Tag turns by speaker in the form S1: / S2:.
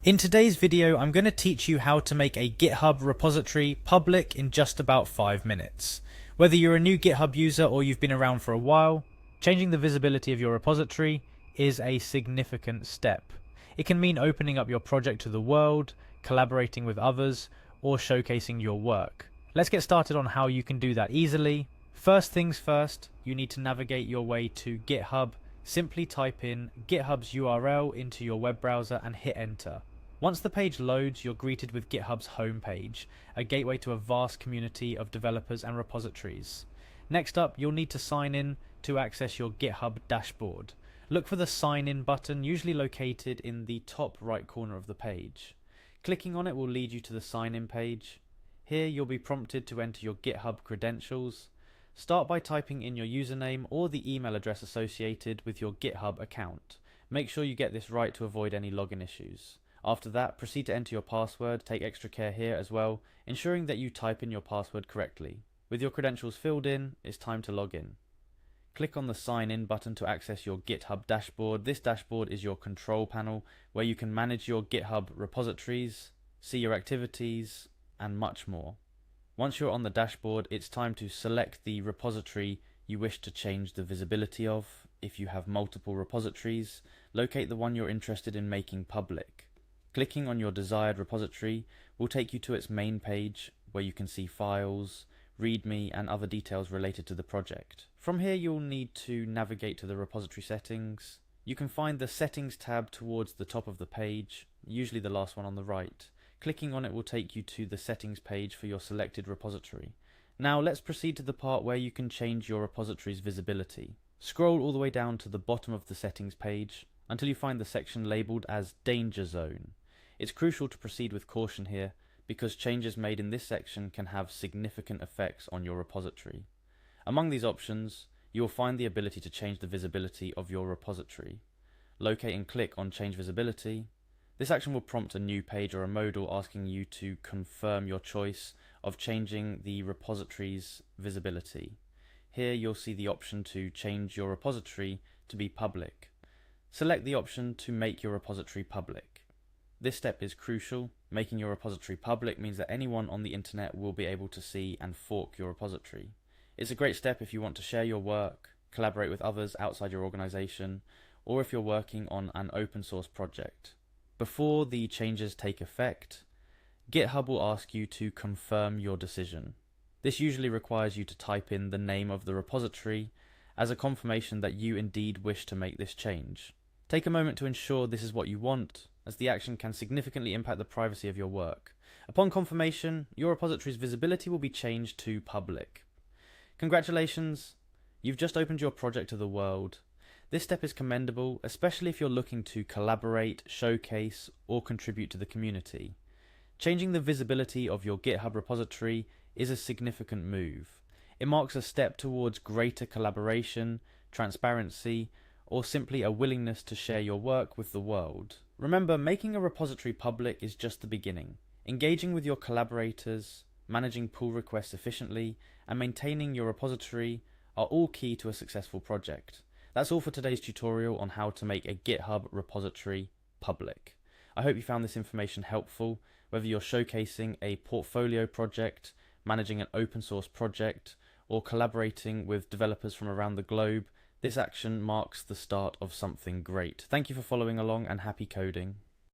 S1: In today's video, I'm going to teach you how to make a GitHub repository public in just about 5 minutes. Whether you're a new GitHub user or you've been around for a while, changing the visibility of your repository is a significant step. It can mean opening up your project to the world, collaborating with others, or showcasing your work. Let's get started on how you can do that easily. First things first, you need to navigate your way to GitHub. Simply type in GitHub's URL into your web browser and hit enter. Once the page loads, you're greeted with GitHub's homepage, a gateway to a vast community of developers and repositories. Next up, you'll need to sign in to access your GitHub dashboard. Look for the sign in button, usually located in the top right corner of the page. Clicking on it will lead you to the sign in page. Here you'll be prompted to enter your GitHub credentials. Start by typing in your username or the email address associated with your GitHub account. Make sure you get this right to avoid any login issues. After that, proceed to enter your password. Take extra care here as well, ensuring that you type in your password correctly. With your credentials filled in, it's time to log in. Click on the sign in button to access your GitHub dashboard. This dashboard is your control panel where you can manage your GitHub repositories, see your activities, and much more. Once you're on the dashboard, it's time to select the repository you wish to change the visibility of. If you have multiple repositories, locate the one you're interested in making public. Clicking on your desired repository will take you to its main page where you can see files, README and other details related to the project. From here you'll need to navigate to the repository settings. You can find the settings tab towards the top of the page, usually the last one on the right. Clicking on it will take you to the settings page for your selected repository. Now let's proceed to the part where you can change your repository's visibility. Scroll all the way down to the bottom of the settings page until you find the section labelled as Danger Zone. It's crucial to proceed with caution here because changes made in this section can have significant effects on your repository. Among these options, you will find the ability to change the visibility of your repository. Locate and click on Change Visibility. This action will prompt a new page or a modal asking you to confirm your choice of changing the repository's visibility. Here you'll see the option to change your repository to be public. Select the option to make your repository public. This step is crucial. Making your repository public means that anyone on the internet will be able to see and fork your repository. It's a great step if you want to share your work, collaborate with others outside your organization, or if you're working on an open source project. Before the changes take effect, GitHub will ask you to confirm your decision. This usually requires you to type in the name of the repository as a confirmation that you indeed wish to make this change. Take a moment to ensure this is what you want, as the action can significantly impact the privacy of your work. Upon confirmation, your repository's visibility will be changed to public. Congratulations, you've just opened your project to the world. This step is commendable, especially if you're looking to collaborate, showcase, or contribute to the community. Changing the visibility of your GitHub repository is a significant move. It marks a step towards greater collaboration, transparency, or simply a willingness to share your work with the world. Remember, making a repository public is just the beginning. Engaging with your collaborators, managing pull requests efficiently, and maintaining your repository are all key to a successful project. That's all for today's tutorial on how to make a GitHub repository public. I hope you found this information helpful, whether you're showcasing a portfolio project, managing an open source project, or collaborating with developers from around the globe. This action marks the start of something great. Thank you for following along and happy coding.